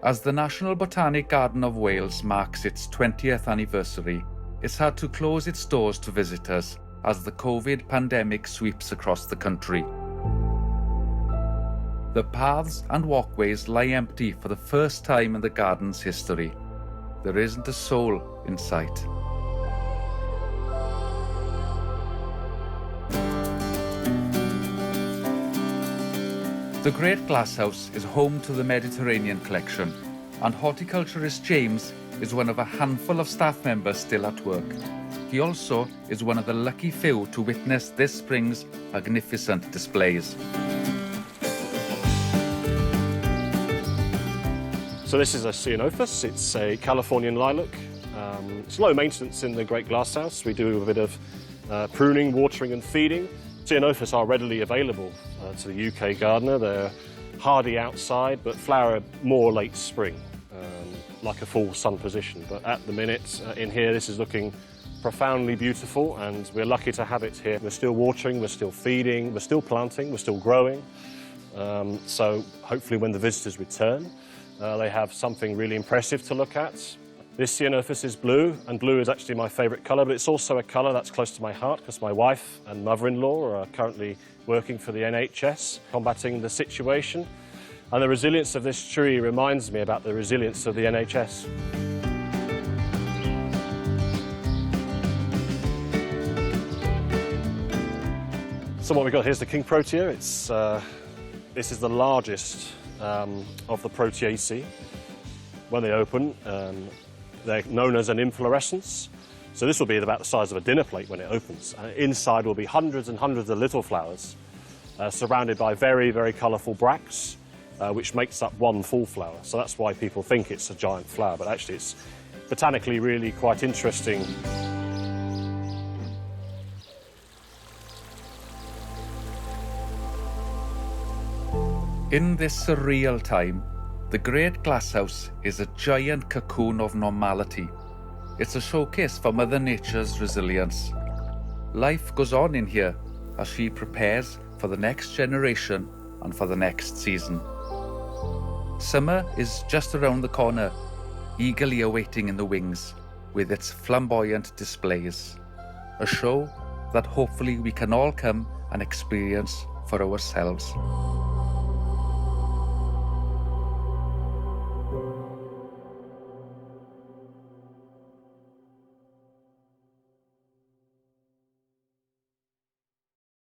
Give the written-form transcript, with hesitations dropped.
As the National Botanic Garden of Wales marks its 20th anniversary, it's had to close its doors to visitors as the COVID pandemic sweeps across the country. The paths and walkways lie empty for the first time in the garden's history. There isn't a soul in sight. The Great Glasshouse is home to the Mediterranean collection, and horticulturist James is one of a handful of staff members still at work. He also is one of the lucky few to witness this spring's magnificent displays. So this is a Ceanothus. It's a Californian lilac. It's low maintenance in the Great Glasshouse. We do a bit of pruning, watering and feeding. Ceanothus are readily available to the UK gardener. They're hardy outside but flower more late spring, like a full sun position. But at the minute in here this is looking profoundly beautiful, and we're lucky to have it here. We're still watering, we're still feeding, we're still planting, we're still growing. So hopefully when the visitors return they have something really impressive to look at. This Ceanothus is blue, and blue is actually my favourite colour, but it's also a colour that's close to my heart because my wife and mother-in-law are currently working for the NHS, combating the situation. And the resilience of this tree reminds me about the resilience of the NHS. So what we've got here is the king protea. This is the largest of the Proteaceae. When they open, they're known as an inflorescence. So this will be about the size of a dinner plate when it opens. Inside will be hundreds and hundreds of little flowers surrounded by very, very colourful bracts, which makes up one full flower. So that's why people think it's a giant flower, but actually it's botanically really quite interesting. In this surreal time, the Great Glasshouse is a giant cocoon of normality. It's a showcase for Mother Nature's resilience. Life goes on in here as she prepares for the next generation and for the next season. Summer is just around the corner, eagerly awaiting in the wings with its flamboyant displays. A show that hopefully we can all come and experience for ourselves.